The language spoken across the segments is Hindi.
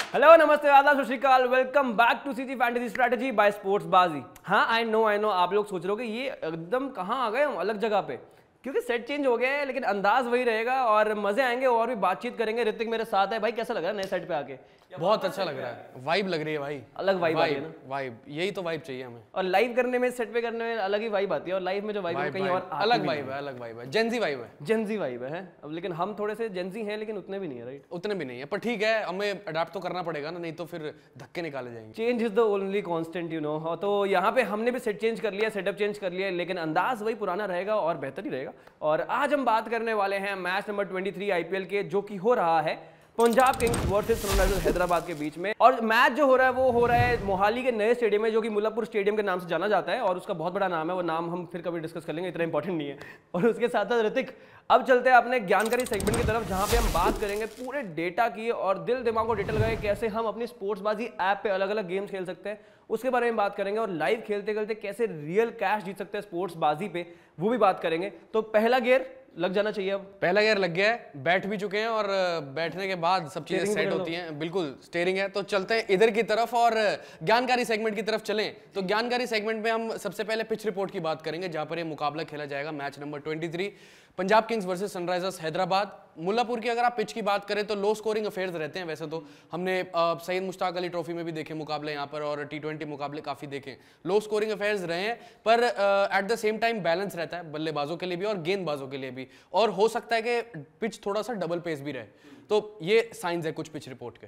हेलो नमस्ते आदाब सत श्री अकाल, welcome back to CG fantasy strategy by sports Baazi. हाँ आई नो आप लोग सोच रहे हो कि ये एकदम कहाँ आ गए हम अलग जगह पे, क्योंकि सेट चेंज हो गया है लेकिन अंदाज वही रहेगा और मजे आएंगे और भी बातचीत करेंगे। ऋतिक मेरे साथ है। भाई कैसा लग रहा है नए सेट पे आके? बहुत अच्छा लग रहा है, वाइब लग रही है भाई, अलग वाइब आती है ना। वाइब यही तो वाइब चाहिए हमें। और लाइव करने में, सेट पे करने में अलग ही वाइब आती है और लाइव में जो वाइब है कहीं और अलग वाइब है, अलग वाइब है, जेंजी वाइब है, जेंजी वाइब है। अब लेकिन हम थोड़े से जेंजी हैं लेकिन उतने भी नहीं है, राइट? उतने भी नहीं है पर ठीक है, हमें अडाप्ट तो करना पड़ेगा ना, नहीं तो फिर धक्के निकाले जाएंगे। Change is the only constant you know. तो यहाँ पे हमने भी सेट चेंज कर लिया, सेटअप चेंज कर लिया, लेकिन अंदाज वही पुराना रहेगा और बेहतर ही रहेगा। और आज हम बात करने वाले हैं मैच नंबर 23 आईपीएल के, जो कि हो रहा है Punjab Kings versus Sunrisers Hyderabad के बीच में। और मैच जो हो रहा है वो हो रहा है मोहाली के नए स्टेडियम में, जो कि मुल्लापुर स्टेडियम के नाम से जाना जाता है और उसका बहुत बड़ा नाम है। वो नाम हम फिर कभी डिस्कस कर लेंगे, इतना इंपॉर्टेंट नहीं है। और उसके साथ साथ ऋतिक, अब चलते हैं अपने ज्ञानकारी सेगमेंट की तरफ, जहां पे हम बात करेंगे पूरे डेटा की और दिल दिमाग को डेटा लगाए कैसे हम अपनी स्पोर्ट्सबाजी ऐप पे अलग अलग गेम्स खेल सकते हैं, उसके बारे में बात करेंगे। और लाइव खेलते खेलते कैसे रियल कैश जीत सकते हैं स्पोर्ट्सबाजी पे, वो भी बात करेंगे। तो पहला गियर लग जाना चाहिए। अब पहला गियर लग गया है, बैठ भी चुके हैं और बैठने के बाद सब चीजें सेट होती हैं। बिल्कुल स्टीयरिंग है, तो चलते हैं इधर की तरफ और ज्ञानकारी सेगमेंट की तरफ चलें। तो ज्ञानकारी सेगमेंट में हम सबसे पहले पिच रिपोर्ट की बात करेंगे, जहां पर ये मुकाबला खेला जाएगा। Match number 23 Punjab Kings versus Sunrisers Hyderabad. Mullanpur की अगर आप पिच की बात करें तो लो स्कोरिंग अफेयर्स रहते हैं। वैसे तो हमने सईद मुश्ताक अली ट्रॉफी में भी देखे मुकाबले यहाँ पर, और T20 मुकाबले काफी देखे, लो स्कोरिंग अफेयर्स रहे हैं, पर at the same time balance रहता है बल्लेबाजों के लिए भी और गेंदबाजों के लिए भी, और हो सकता है कि पिच थोड़ा सा डबल पेस भी रहे। तो ये साइंस है कुछ पिच रिपोर्ट के।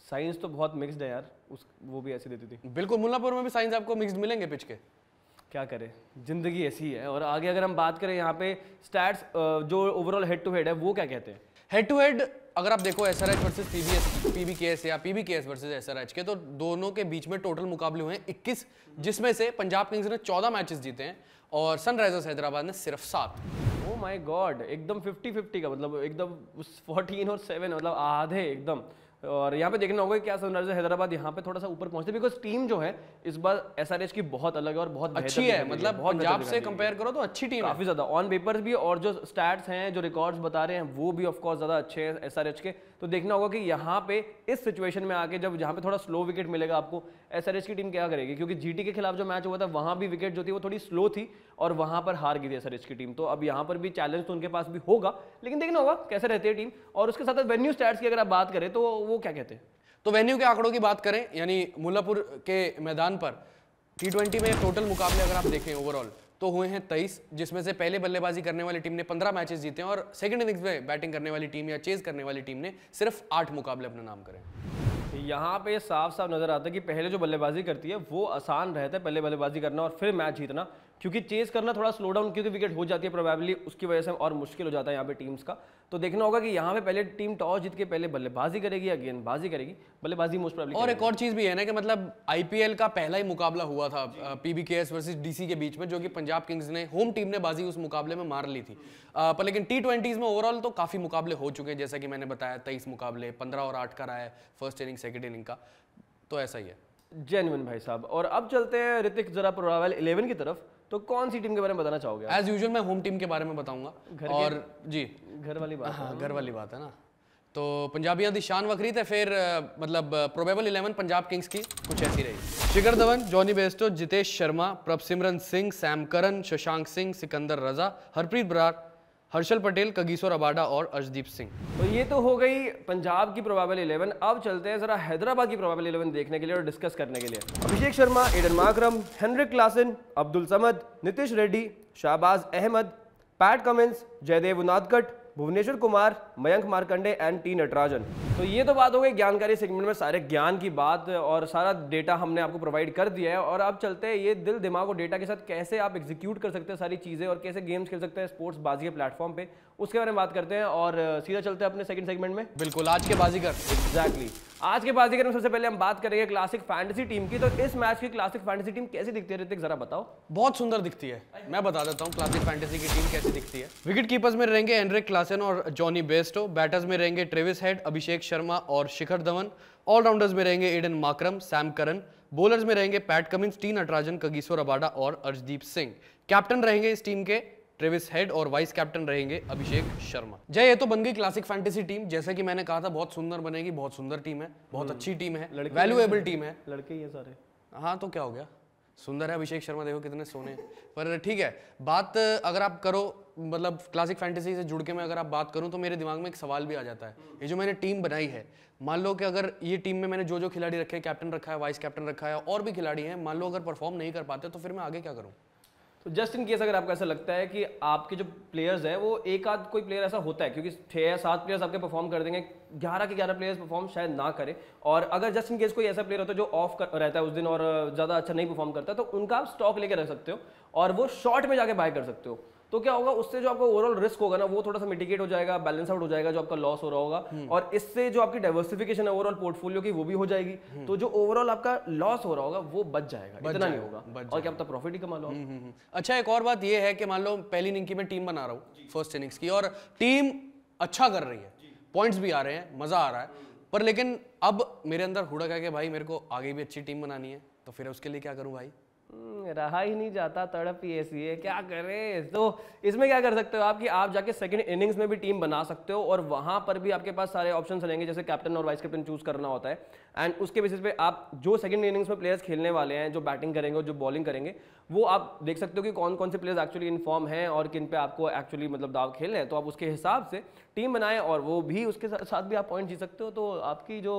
साइंस तो बहुत मिक्स्ड है यार, वो भी ऐसी देती थी। बिल्कुल, मुल्लापुर में भी साइंस आपको मिक्स्ड मिलेंगे पिच के। क्या करें, जिंदगी ऐसी है। और आगे अगर हम बात करें यहाँ पे स्टैट्स, जो ओवरऑल हेड टू हेड है, वो क्या कहते हैं? हेड टू हेड अगर आप देखो SRH वर्सेस PBKS या PBKS वर्सेस SRH के, तो दोनों के बीच में टोटल मुकाबले हुए हैं 21, जिसमें से पंजाब किंग्स ने 14 मैचेस जीते हैं और सनराइजर्स हैदराबाद ने सिर्फ 7। ओ माय गॉड, एकदम 50-50 का, मतलब एकदम 14 और 7, मतलब आधे एकदम। और यहाँ पे देखना होगा क्या सनराइजर्स हैदराबाद यहाँ पे थोड़ा सा ऊपर पहुंचते, बिकॉज टीम जो है इस बार SRH की बहुत अलग है और बहुत अच्छी है। मतलब पंजाब से कंपेयर करो तो अच्छी टीम है काफी ज्यादा ऑन पेपर्स भी, और जो स्टैट्स हैं, जो रिकॉर्ड्स बता रहे हैं, वो भी ऑफ कोर्स ज्यादा अच्छे हैं SRH के। तो देखना होगा कि यहाँ पे इस सिचुएशन में आके, जब जहाँ पे थोड़ा स्लो विकेट मिलेगा आपको, SRH की टीम क्या करेगी, क्योंकि GT के खिलाफ जो मैच हुआ था वहां भी विकेट जो थी वो थोड़ी स्लो थी और वहां पर हार गई थी SRH की टीम। तो अब यहाँ पर भी चैलेंज तो उनके पास भी होगा, लेकिन देखना होगा कैसे रहती है टीम। और उसके साथ वेन्यू स्टैट्स की अगर आप बात करें तो वो क्या कहते हैं? तो वेन्यू के आंकड़ों की बात करें, यानी मुल्लापुर के मैदान पर T20 में टोटल मुकाबले अगर आप देखें ओवरऑल तो हुए हैं 23, जिसमें से पहले बल्लेबाजी करने वाली टीम ने 15 मैचेस जीते हैं और सेकंड इनिंग्स में बैटिंग करने वाली टीम या चेज करने वाली टीम ने सिर्फ 8 मुकाबले अपने नाम करे। यहाँ पे साफ साफ नजर आता है कि पहले जो बल्लेबाजी करती है वो आसान रहता है, पहले बल्लेबाजी करना और फिर मैच जीतना, क्योंकि चेस करना थोड़ा स्लो डाउन, क्योंकि विकेट हो जाती है प्रोबेबली, उसकी वजह से और मुश्किल हो जाता है यहाँ पे टीम्स का। तो देखना होगा कि यहाँ पे पहले टीम टॉस जीत के पहले बल्लेबाजी करेगी या गेंदबाजी करेगी। बल्लेबाजी मोस्ट प्रोबेबली। और एक और चीज भी है ना कि मतलब IPL का पहला ही मुकाबला हुआ था PBKS वर्सेस DC के बीच में, जो कि पंजाब किंग्स ने, होम टीम ने बाजी उस मुकाबले में मार ली थी। पर लेकिन T20s में ओवरऑल तो काफी मुकाबले हो चुके हैं, जैसा कि मैंने बताया 23 मुकाबले, 15 और 8 का रहा है फर्स्ट इनिंग सेकंड इनिंग का, तो ऐसा ही है। जेन्युइन भाई साहब। और अब चलते हैं ऋतिक जरा प्रोबेबल 11 की तरफ। तो कौन सी टीम के बारे में बताना चाहोगे? एज यूजुअल मैं होम टीम के बारे में बताऊंगा। और जी, घर वाली बात। हाँ, घर वाली बात है ना। तो पंजाबियों की शान वखरी थे। फिर मतलब प्रोबेबल 11 पंजाब किंग्स की कुछ ऐसी रही। Shikhar Dhawan, Jonny Bairstow, Jitesh Sharma, Prabhsimran Singh, Sam Curran, Shashank Singh, Sikandar Raza, Harpreet Brar, Harshal Patel, Kagiso Rabada और अर्शदीप सिंह। तो ये तो हो गई पंजाब की प्रोबेबल 11। अब चलते हैं जरा हैदराबाद की प्रोबेबल 11 देखने के लिए और डिस्कस करने के लिए। Abhishek Sharma, Aiden Markram, Heinrich Klaasen, Abdul Samad, Nitish Reddy, Shahbaz Ahmed, Pat Cummins, Jaydev Unadkat, Bhuvneshwar Kumar, Mayank Markande and T Natarajan. तो ये तो बात हो गई ज्ञानकारी सेगमेंट में सारे ज्ञान की बात, और सारा डेटा हमने आपको प्रोवाइड कर दिया है। और अब चलते हैं ये दिल दिमाग और डेटा के साथ कैसे आप एग्जीक्यूट कर सकते हैं सारी चीजें और कैसे गेम्स खेल सकते हैं स्पोर्ट्स बाजी के प्लेटफॉर्म पे, उसके बारे में बात करते हैं। और सीधा चलते हैं अपने सेकंड सेगमेंट में। बिल्कुल, आज के बाजीगर। एग्जैक्टली, आज के बाजीगर में सबसे पहले हम बात करेंगे क्लासिक फैंटेसी टीम की। तो इस मैच की क्लासिक फैंटेसी टीम कैसी दिखती है ऋतिक, जरा बताओ। बहुत सुंदर दिखती है, मैं बता देता हूँ क्लासिक फैंटेसी की टीम कैसी दिखती है। विकेट कीपर्स में रहेंगे हेनरिक क्लासन और जॉनी बेस्टो, बैटर्स में रहेंगे ट्रेविस हेड, अभिषेक शर्मा और शिखर धवन, ऑलराउंडर्स में रहेंगे Aiden Markram, Sam Curran, bowlers में रहेंगे Pat Cummins, T Natarajan, Kagiso Rabada और अर्शदीप सिंह। कैप्टन रहेंगे इस टीम के ट्रेविस हेड और वाइस कैप्टन रहेंगे अभिषेक शर्मा। जय, ये तो बन गई क्लासिक फैंटेसी टीम। जैसे कि मैंने कहा था बहुत सुंदर बनेगी, बहुत सुंदर टीम है, बहुत अच्छी टीम है, वैल्यूएबल टीम है। लड़के ही है सारे। हाँ तो क्या हो गया, सुंदर है अभिषेक शर्मा, देखो कितने सोने। पर ठीक है, बात अगर आप करो मतलब क्लासिक फैंटेसी से जुड़ के मैं अगर आप बात करूं तो मेरे दिमाग में एक सवाल भी आ जाता है। ये जो मैंने टीम बनाई है, मान लो कि अगर ये टीम में मैंने जो खिलाड़ी रखे हैं, कैप्टन रखा है, वाइस कैप्टन रखा है और भी खिलाड़ी हैं, मान लो अगर परफॉर्म नहीं कर पाते तो फिर मैं आगे क्या करूं? तो जस्ट इन केस अगर आपको ऐसा लगता है कि आपके जो प्लेयर्स है वो एक आध कोई प्लेयर ऐसा होता है, क्योंकि 6 या 7 प्लेयर्स आपके परफॉर्म कर देंगे, 11 के 11 प्लेयर्स परफॉर्म शायद ना करें, और अगर जस्ट इन केस कोई ऐसा प्लेयर होता है जो ऑफ रहता है उस दिन और ज़्यादा अच्छा नहीं परफॉर्म करता, तो उनका आप स्टॉक लेके रख सकते हो और वो शॉर्ट में जाके बाय कर सकते हो। तो क्या होगा, उससे जो आपका ओवरऑल रिस्क होगा ना वो थोड़ा सा मिटिगेट हो जाएगा, बैलेंस आउट हो जाएगा जो आपका लॉस हो रहा होगा, और इससे जो आपकी डाइवर्सिफिकेशन है ओवरऑल पोर्टफोलियो की वो भी हो जाएगी। तो जो ओवरऑल आपका लॉस हो रहा होगा वो बच जाएगा, इतना नहीं होगा, और क्या पता प्रॉफिट ही कमा लो। अच्छा, एक और बात ये है कि मान लो पहली इनिंग की मैं टीम बना रहा हूँ फर्स्ट इनिंग्स की, और टीम अच्छा कर रही है, पॉइंट्स भी आ रहे हैं, मजा आ रहा है, पर लेकिन अब मेरे अंदर हुड़क है कि भाई मेरे को आगे भी अच्छी टीम बनानी है, तो फिर उसके लिए क्या करूँ भाई? रहा ही नहीं जाता, तड़प ही ऐसी है, क्या करें। तो इसमें क्या कर सकते हो आप कि आप जाके सेकंड इनिंग्स में भी टीम बना सकते हो, और वहां पर भी आपके पास सारे ऑप्शंस रहेंगे, जैसे कैप्टन और वाइस कैप्टन चूज करना होता है, एंड उसके बेसिस पे आप जो सेकंड इनिंग्स में प्लेयर्स खेलने वाले हैं, जो बैटिंग करेंगे और जो बॉलिंग करेंगे, वो आप देख सकते हो कि कौन कौन से प्लेयर्स एक्चुअली इन फॉर्म हैं और किन पे आपको एक्चुअली मतलब दाव खेलने हैं, तो आप उसके हिसाब से टीम बनाएं, और वो भी उसके साथ भी आप पॉइंट जीत सकते हो। तो आपकी जो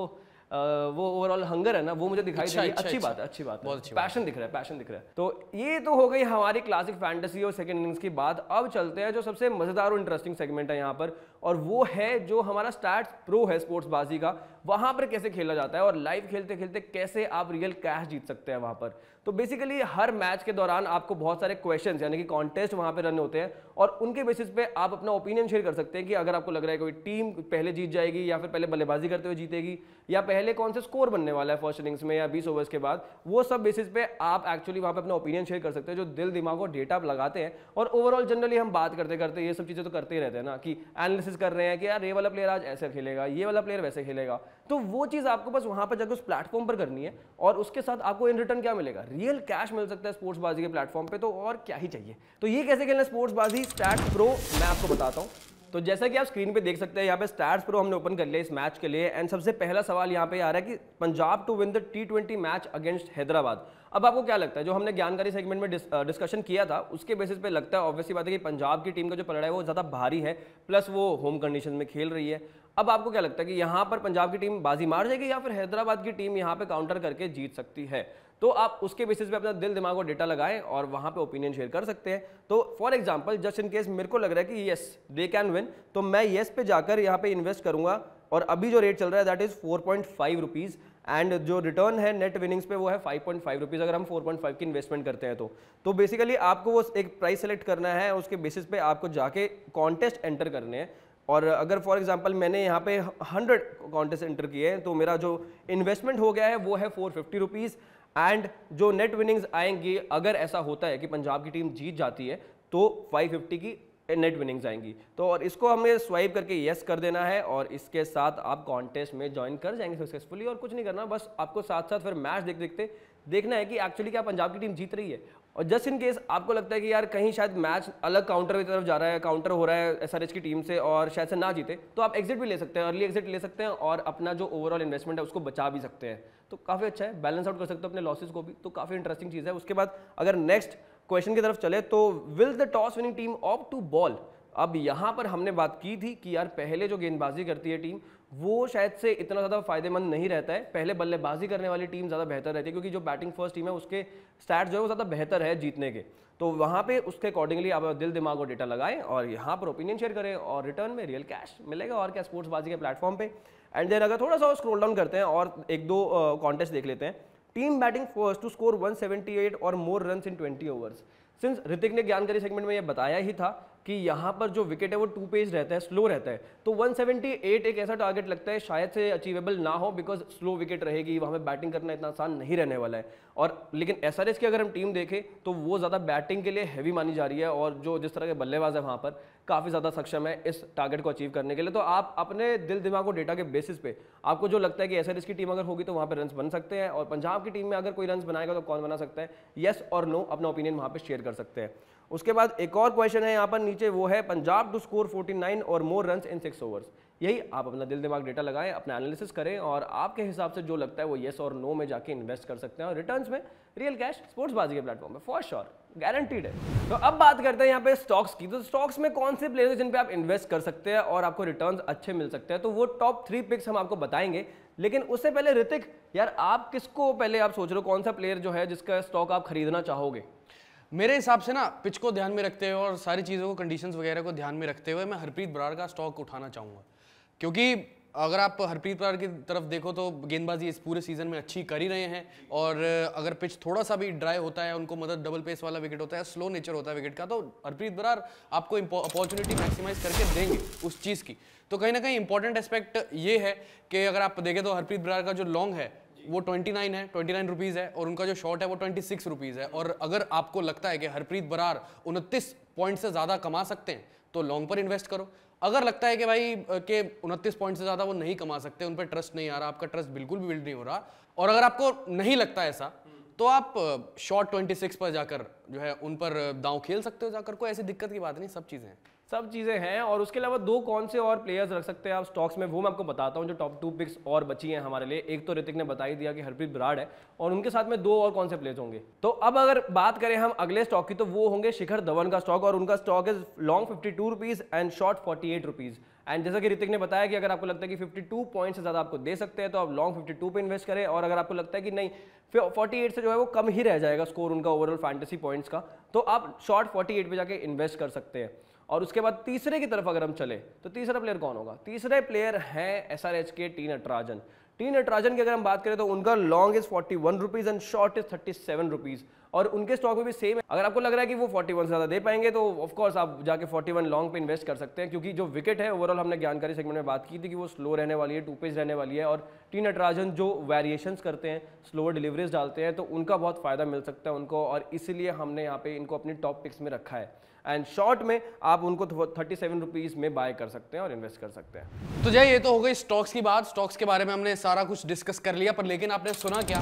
वो ओवरऑल हंगर है ना वो मुझे दिखाई दे रही है। अच्छी बात है, अच्छी बात है, पैशन दिख रहा है, पैशन दिख रहा है। तो ये तो हो गई हमारी क्लासिक फैंटेसी और सेकंड इनिंग्स की बात। अब चलते हैं जो सबसे मजेदार और इंटरेस्टिंग सेगमेंट है यहाँ पर, और वो है जो हमारा स्टैट्स प्रो है स्पोर्ट्स बाजी का, वहां पर कैसे खेला जाता है और लाइव खेलते खेलते कैसे आप रियल कैश जीत सकते हैं वहां पर। तो बेसिकली हर मैच के दौरान आपको बहुत सारे क्वेश्चंस यानी कि कॉन्टेस्ट वहां पे रन होते हैं, और उनके बेसिस पे आप अपना ओपिनियन शेयर कर सकते हैं कि अगर आपको लग रहा है कोई टीम पहले जीत जाएगी, या फिर पहले बल्लेबाजी करते हुए जीतेगी, या पहले कौन से स्कोर बनने वाला है फर्स्ट इनिंग्स में या 20 ओवर्स के बाद, वो सब बेसिस पे आप एक्चुअली वहां पे अपना ओपिनियन शेयर कर सकते हैं, जो दिल दिमाग और डेटा आप लगाते हैं। और ओवरऑल जनरली हम बात करते करते ये सब चीजें तो करते ही रहते हैं ना, कि एनालिसिस कर रहे हैं कि यार ये वाला प्लेयर आज ऐसे खेलेगा, ये वाला प्लेयर वैसे खेलेगा, तो वो चीज आपको बस वहां पर जाकर उस प्लेटफॉर्म पर करनी है, और उसके साथ आपको इन रिटर्न क्या मिलेगा, रियल कैश मिल सकता है स्पोर्ट्स बाजी के प्लेटफॉर्म पे। तो और क्या ही चाहिए। तो ये कैसे खेलना स्पोर्ट्स बाजी स्टैट्स प्रो मैं आपको बताता हूं। तो जैसा कि आप स्क्रीन पे देख सकते हैं, यहाँ पे स्टैट्स प्रो हमने ओपन कर लिया इस मैच के लिए, एंड सबसे पहला सवाल यहाँ पे आ रहा है कि Punjab to win the T20 match against Hyderabad. अब आपको क्या लगता है, जो हमने ज्ञानकारी सेगमेंट में डिस्कशन किया था उसके बेसिस पे लगता है ऑब्वियसली बात है कि पंजाब की टीम का जो पलड़ा है वो ज़्यादा भारी है, प्लस वो होम कंडीशन में खेल रही है। अब आपको क्या लगता है कि यहाँ पर पंजाब की टीम बाजी मार जाएगी या फिर हैदराबाद की टीम यहाँ पे काउंटर करके जीत सकती है? तो आप उसके बेसिस पे अपना दिल दिमाग और डेटा लगाएं और वहां पे ओपिनियन शेयर कर सकते हैं। तो for example just in case मेरे को लग रहा है कि यस दे कैन विन, तो मैं यस पे जाकर यहाँ पे इन्वेस्ट करूंगा, और अभी जो रेट चल रहा है दैट इज 4.5 रुपीज़, एंड जो रिटर्न है नेट विनिंग्स पे वो है 5.5 रुपीज़ अगर हम 4.5 की इन्वेस्टमेंट करते हैं। तो बेसिकली आपको वो एक प्राइस सेलेक्ट करना है, उसके बेसिस पे आपको जाके कॉन्टेस्ट एंटर करने हैं, और अगर फॉर एग्जांपल मैंने यहाँ पे 100 कॉन्टेस्ट एंटर किए हैं तो मेरा जो इन्वेस्टमेंट हो गया है वो है 450 रुपीज़, एंड जो नेट विनिंग्स आएंगी अगर ऐसा होता है कि पंजाब की टीम जीत जाती है तो 550 की नेट विनिंग्स आएंगी। तो और इसको हमें स्वाइप करके यस कर देना है, और इसके साथ आप कॉन्टेस्ट में ज्वाइन कर जाएंगे सक्सेसफुली, और कुछ नहीं करना, बस आपको साथ साथ फिर मैच देखते देखना है कि एक्चुअली क्या पंजाब की टीम जीत रही है। और जस्ट इन केस आपको लगता है कि यार कहीं शायद मैच अलग काउंटर की तरफ जा रहा है, काउंटर हो रहा है एसआरएच की टीम से और शायद से ना जीते, तो आप एग्जिट भी ले सकते हैं, अर्ली एग्जिट ले सकते हैं, और अपना जो ओवरऑल इन्वेस्टमेंट है उसको बचा भी सकते हैं। तो काफ़ी अच्छा है, बैलेंस आउट कर सकते हो अपने लॉसेस को भी, तो काफ़ी इंटरेस्टिंग चीज़ है। उसके बाद अगर नेक्स्ट क्वेश्चन की तरफ चले तो will the toss winning team opt to bowl. अब यहाँ पर हमने बात की थी कि यार पहले जो गेंदबाजी करती है टीम वो शायद से इतना ज़्यादा फायदेमंद नहीं रहता है, पहले बल्लेबाजी करने वाली टीम ज़्यादा बेहतर रहती है, क्योंकि जो बैटिंग फर्स्ट टीम है उसके स्टैट्स जो है वो ज़्यादा बेहतर है जीतने के। तो वहाँ पे उसके अकॉर्डिंगली आप दिल दिमाग और डेटा लगाएं और यहाँ पर ओपिनियन शेयर करें, और रिटर्न में रियल कैश मिलेगा और क्या स्पोर्ट्स बाजी के प्लेटफॉर्म पे। एंड देन अगर थोड़ा सा स्क्रॉल डाउन करते हैं और एक दो कॉन्टेस्ट देख लेते हैं। Team batting first to score 178 और more run in 20 overs. Since Hrithik ने ज्ञानकारी सेगमेंट में ये बताया ही था कि यहाँ पर जो विकेट है वो 2 पेज रहता है, स्लो रहता है, तो 178 एक ऐसा टारगेट लगता है शायद से अचीवेबल ना हो, बिकॉज स्लो विकेट रहेगी, वहाँ पे बैटिंग करना इतना आसान नहीं रहने वाला है। और लेकिन एसआरएच की अगर हम टीम देखें तो वो ज़्यादा बैटिंग के लिए हैवी मानी जा रही है, और जो जिस तरह के बल्लेबाज है वहाँ पर काफ़ी ज़्यादा सक्षम है इस टारगेट को अचीव करने के लिए। तो आप अपने दिल दिमाग और डेटा के बेसिस पे आपको जो लगता है कि एसआरएच की टीम अगर होगी तो वहाँ पर रन्स बन सकते हैं, और पंजाब की टीम में अगर कोई रन्स बनाएगा तो कौन बना सकता है, येस और नो अपना ओपिनियन वहाँ पर शेयर कर सकते हैं। उसके बाद एक और क्वेश्चन है यहाँ पर नीचे, वो है पंजाब टू स्कोर 49 और मोर रन्स इन 6 ओवर्स। यही आप अपना दिल दिमाग डेटा लगाएं, अपना एनालिसिस करें और आपके हिसाब से जो लगता है वो येस और नो में जाके इन्वेस्ट कर सकते हैं और रिटर्न्स में रियल कैश स्पोर्ट्स बाजी के प्लेटफॉर्म में फॉर श्योर गारंटीड है। तो अब बात करते हैं यहाँ पे स्टॉक्स की। तो स्टॉक्स में कौन से प्लेयर्स जिन पे आप इन्वेस्ट कर सकते हैं और आपको रिटर्न्स अच्छे मिल सकते हैं, तो वो टॉप 3 पिक्स हम आपको बताएंगे। लेकिन उससे पहले ऋतिक यार, आप किसको पहले आप सोच रहे हो कौन सा प्लेयर जो है जिसका स्टॉक आप खरीदना चाहोगे? मेरे हिसाब से ना पिच को ध्यान में रखते हुए और सारी चीज़ों को कंडीशंस वगैरह को ध्यान में रखते हुए मैं हरप्रीत बराड़ का स्टॉक उठाना चाहूँगा, क्योंकि अगर आप हरप्रीत बराड़ की तरफ देखो तो गेंदबाजी इस पूरे सीजन में अच्छी कर ही रहे हैं और अगर पिच थोड़ा सा भी ड्राई होता है, उनको मतलब डबल पेस वाला विकेट होता है, स्लो नेचर होता है विकेट का, तो हरप्रीत बराड़ आपको अपॉर्चुनिटी मैक्सिमाइज करके देंगे उस चीज़ की। तो कहीं ना कहीं इंपॉर्टेंट एस्पेक्ट ये है कि अगर आप देखें तो हरप्रीत बराड़ का जो लॉन्ग है वो 29 है, 29 रुपीज़ है और उनका जो शॉर्ट है वो 26 रुपीज़ है। और अगर आपको लगता है कि हरप्रीत बराड़ 29 पॉइंट से ज़्यादा कमा सकते हैं तो लॉन्ग पर इन्वेस्ट करो। अगर लगता है कि भाई के 29 पॉइंट से ज़्यादा वो नहीं कमा सकते, उन पर ट्रस्ट नहीं आ रहा, आपका ट्रस्ट बिल्कुल भी बिल्ड नहीं हो रहा, और अगर आपको नहीं लगता ऐसा, तो आप शॉर्ट 26 पर जाकर जो है उन पर दांव खेल सकते हो जाकर, कोई ऐसी दिक्कत की बात नहीं, सब चीज़ें हैं। और उसके अलावा दो कौन से और प्लेयर्स रख सकते हैं आप स्टॉक्स में, वो मैं आपको बताता हूं जो टॉप 2 पिक्स और बची हैं हमारे लिए। एक तो ऋतिक ने बता ही दिया कि हरप्रीत बराड़ है, और उनके साथ में दो और कौन से प्लेयर्स होंगे। तो अब अगर बात करें हम अगले स्टॉक की, तो वो होंगे शिखर धवन का स्टॉक, और उनका stock is long 52 rupees and short 48 rupees. And जैसा कि ऋतिक ने बताया कि अगर आपको लगता है कि 52 पॉइंट से ज़्यादा आपको दे सकते हैं तो आप लॉन्ग 52 पे इन्वेस्ट करें, और अगर आपको लगता है कि नहीं 48 से जो है वो कम ही रह जाएगा स्कोर उनका ओवरऑल फैंटेसी पॉइंट्स का, तो आप शॉर्ट 48 पे जाके इन्वेस्ट कर सकते हैं। और उसके बाद तीसरे की तरफ अगर हम चले तो तीसरा प्लेयर कौन होगा? तीसरे प्लेयर हैं SRH के टी नटराजन। टी नटराजन की अगर हम बात करें तो उनका long is 41 rupees and short is 37 rupees, और उनके स्टॉक में भी सेम है। अगर आपको लग रहा है कि वो 41 से ज़्यादा दे पाएंगे तो ऑफ कोर्स आप जाके 41 लॉन्ग पे इन्वेस्ट कर सकते हैं, क्योंकि जो विकेट है ओवरऑल हमने ज्ञानकारी सेगमेंट में बात की थी कि वो स्लो रहने वाली है, 2 पेज रहने वाली है, और टी नटराजन जो वेरिएशंस करते हैं, स्लोअर डिलीवरीज डालते हैं, तो उनका बहुत फायदा मिल सकता है उनको, और इसीलिए हमने यहाँ पे इनको अपनी टॉप पिक्स में रखा है। एंड शॉर्ट में आप उनको 37 रुपीज़ में बाय कर सकते हैं और इन्वेस्ट कर सकते हैं। तो जय, ये तो हो गई स्टॉक्स की बात। स्टॉक्स के बारे में हमने सारा कुछ डिस्कस कर लिया, पर लेकिन आपने सुना क्या?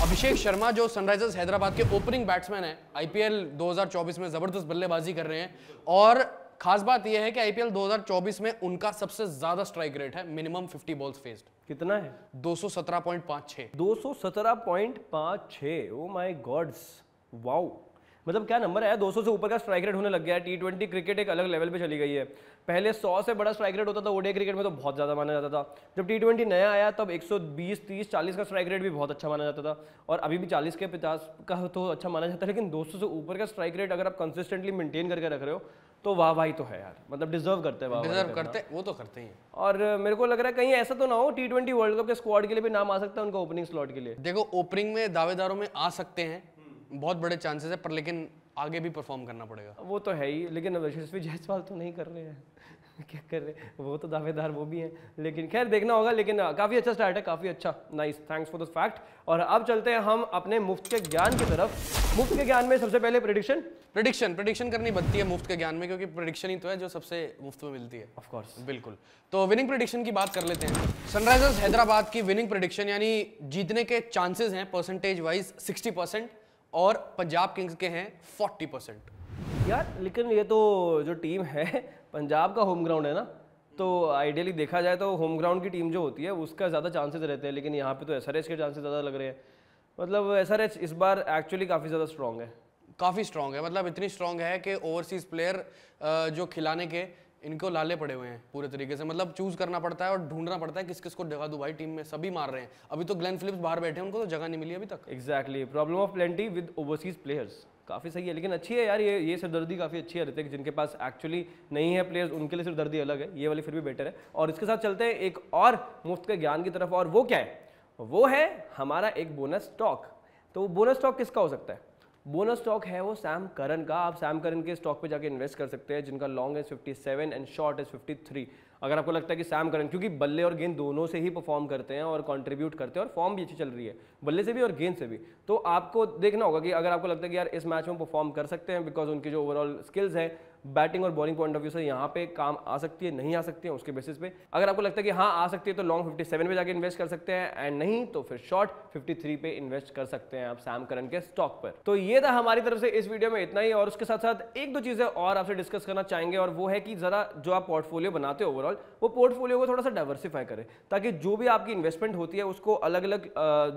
अभिषेक शर्मा जो सनराइजर्स हैदराबाद के ओपनिंग बैट्समैन है, IPL 2024 में जबरदस्त बल्लेबाजी कर रहे हैं, और खास बात यह है कि IPL 2024 में उनका सबसे ज्यादा स्ट्राइक रेट है, मिनिमम 50 बॉल्स फेस्ड। कितना है? 217.56। 217.56। ओ माय गॉड्स, वाओ, मतलब क्या नंबर है। 200 से ऊपर का स्ट्राइक रेट होने लग गया है। T20 क्रिकेट एक अलग लेवल पे चली गई है। पहले 100 से बड़ा स्ट्राइक रेट होता था ODI क्रिकेट में, तो बहुत ज़्यादा माना जाता था। जब T20 नया आया तब 120, 30, 40 का स्ट्राइक रेट भी बहुत अच्छा माना जाता था, और अभी भी 40 के 50 का तो अच्छा माना जाता है। लेकिन 200 से ऊपर का स्ट्राइक रेट अगर आप कंसिस्टेंटली मेंटेन करके रख रहे हो तो वाह भाई तो है यार, मतलब डिजर्व करते हैं। डिजर्व करते, वो तो करते ही। और मेरे को लग रहा है कहीं ऐसा तो ना हो T20 वर्ल्ड कप के स्क्वाड के लिए भी नाम आ सकता है उनका ओपनिंग स्लॉट के लिए। देखो, ओपनिंग में दावेदारों में आ सकते हैं, बहुत बड़े चांसेस है, पर लेकिन आगे भी परफॉर्म करना पड़ेगा। वो तो है ही, लेकिन यशस्वी जायसवाल तो नहीं कर रहे हैं क्या कर रहे हैं, वो तो दावेदार वो भी हैं, लेकिन खैर देखना होगा। लेकिन काफ़ी अच्छा स्टार्ट है, काफ़ी अच्छा, nice, thanks for the fact. और अब चलते हैं हम अपने मुफ्त के ज्ञान की तरफ। मुफ्त के ज्ञान में सबसे पहले प्रेडिक्शन करनी बनती है मुफ्त के ज्ञान में, क्योंकि प्रेडिक्शन ही तो है जो सबसे मुफ्त में मिलती है। ऑफ कोर्स, बिल्कुल। तो विनिंग प्रेडिक्शन की बात कर लेते हैं। सनराइजर्स हैदराबाद की विनिंग प्रेडिक्शन यानी जीतने के चांसेस हैं परसेंटेज वाइज 60%, और पंजाब किंग्स के हैं 40%। यार लेकिन ये तो जो टीम है पंजाब का होम ग्राउंड है ना, तो आइडियली देखा जाए तो होम ग्राउंड की टीम जो होती है उसका ज़्यादा चांसेस रहते हैं, लेकिन यहाँ पे तो SRH के चांसेस ज़्यादा लग रहे हैं। मतलब SRH इस बार एक्चुअली काफ़ी ज़्यादा स्ट्रॉन्ग है, काफ़ी स्ट्रॉन्ग है, मतलब इतनी स्ट्रॉन्ग है कि ओवरसीज प्लेयर जो खिलाने के इनको लाले पड़े हुए हैं पूरे तरीके से। मतलब चूज करना पड़ता है और ढूंढना पड़ता है किस किस को जगह दूं भाई टीम में, सभी मार रहे हैं। अभी तो ग्लेन फिलिप्स बाहर बैठे हैं, उनको तो जगह नहीं मिली अभी तक। Exactly, problem of plenty with overseas players. काफ़ी सही है, लेकिन अच्छी है यार, ये सिरदर्दी काफ़ी अच्छी है ऋतिक। जिनके पास एक्चुअली नहीं है प्लेयर्स उनके लिए सिरदर्दी अलग है, ये वाली फिर भी बेटर है। और इसके साथ चलते हैं एक और मुफ्त के ज्ञान की तरफ, और वो क्या है? वो है हमारा एक बोनस स्टॉक। तो बोनस स्टॉक किसका हो सकता है? बोनस स्टॉक है वो सैम करन का। आप सैम करन के स्टॉक पे जाके इन्वेस्ट कर सकते हैं, जिनका लॉन्ग है 57 एंड शॉर्ट है 53। अगर आपको लगता है कि सैम करन, क्योंकि बल्ले और गेंद दोनों से ही परफॉर्म करते हैं और कंट्रीब्यूट करते हैं, और फॉर्म भी अच्छी चल रही है बल्ले से भी और गेंद से भी, तो आपको देखना होगा कि अगर आपको लगता है कि यार इस मैच में परफॉर्म कर सकते हैं बिकॉज उनकी जो ओवरऑल स्किल्स है बैटिंग और बॉलिंग पॉइंट ऑफ व्यू से यहाँ पे काम आ सकती है, नहीं आ सकती है, उसके बेसिस पे अगर आपको लगता है कि हाँ आ सकती है तो लॉन्ग 57 पे जाके इन्वेस्ट कर सकते हैं, एंड नहीं तो फिर शॉर्ट 53 पे इन्वेस्ट कर सकते हैं आप सैम करन के स्टॉक पर। तो ये था हमारी तरफ से इस वीडियो में इतना ही, और उसके साथ साथ एक दो चीजें और आपसे डिस्कस करना चाहेंगे, और वो है कि जरा जो आप पोर्टफोलियो बनाते हो ओवरऑल, वो पोर्टफोलियो को थोड़ा सा डाइवर्सिफाई करें, ताकि जो भी आपकी इन्वेस्टमेंट होती है उसको अलग अलग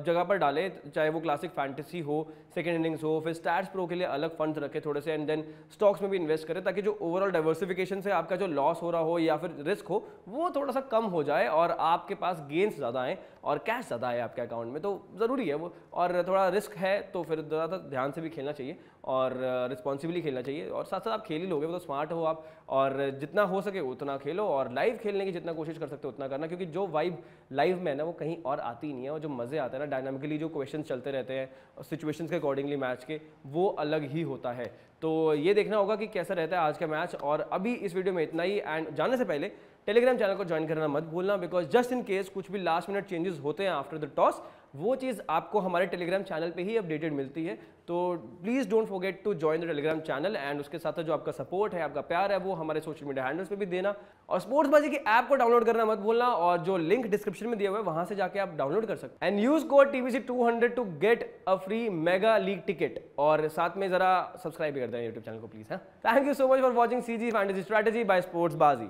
जगह पर डाले, चाहे वो क्लासिक फैंटेसी हो, सेकंड इनिंग्स हो, फिर स्टैट्स प्रो के लिए अलग फंड्स रखे थोड़े से, एंड देन स्टॉक्स में भी इन्वेस्ट करें, ताकि जो ओवरऑल डाइवर्सिफिकेशन से आपका जो लॉस हो रहा हो या फिर रिस्क हो वो थोड़ा सा कम हो जाए और आपके पास गेन्स ज़्यादा आए और कैश ज़्यादा आए आपके अकाउंट में। तो ज़रूरी है वो, और थोड़ा रिस्क है तो फिर ज़्यादा ध्यान से भी खेलना चाहिए और रिस्पॉन्सिबली खेलना चाहिए, और साथ साथ आप खेल ही लोगे वो तो स्मार्ट हो आप, और जितना हो सके उतना खेलो, और लाइव खेलने की जितना कोशिश कर सकते हो उतना करना, क्योंकि जो वाइब लाइव में है ना वो कहीं और आती ही नहीं है, और जो मज़े आते हैं ना डायनामिकली, जो क्वेश्चन चलते रहते हैं सिचुएशंस के अकॉर्डिंगली मैच के, वो अलग ही होता है। तो ये देखना होगा कि कैसा रहता है आज का मैच। और अभी इस वीडियो में इतना ही, एंड जाने से पहले टेलीग्राम चैनल को ज्वाइन करना मत भूलना, बिकॉज जस्ट इन केस कुछ भी लास्ट मिनट चेंजेस होते हैं आफ्टर द टॉस, वो चीज़ आपको हमारे टेलीग्राम चैनल पे ही अपडेटेड मिलती है। तो please don't forget to join the Telegram channel, and उसके साथ जो आपका सपोर्ट है, आपका प्यार है, वो हमारे सोशल मीडिया हैंडल्स पे भी देना, और स्पोर्ट्सबाजी की ऐप को डाउनलोड करना मत भूलना, और जो लिंक डिस्क्रिप्शन में दिया हुआ है वहां से जाके आप डाउनलोड कर सकते हैं, and use code TBC200 to get a free mega league ticket, और साथ में जरा सब्सक्राइब भी कर दें यूट्यूब चैनल को please. Thank you so much for watching CG fantasy strategy by स्पोर्ट्सबाजी।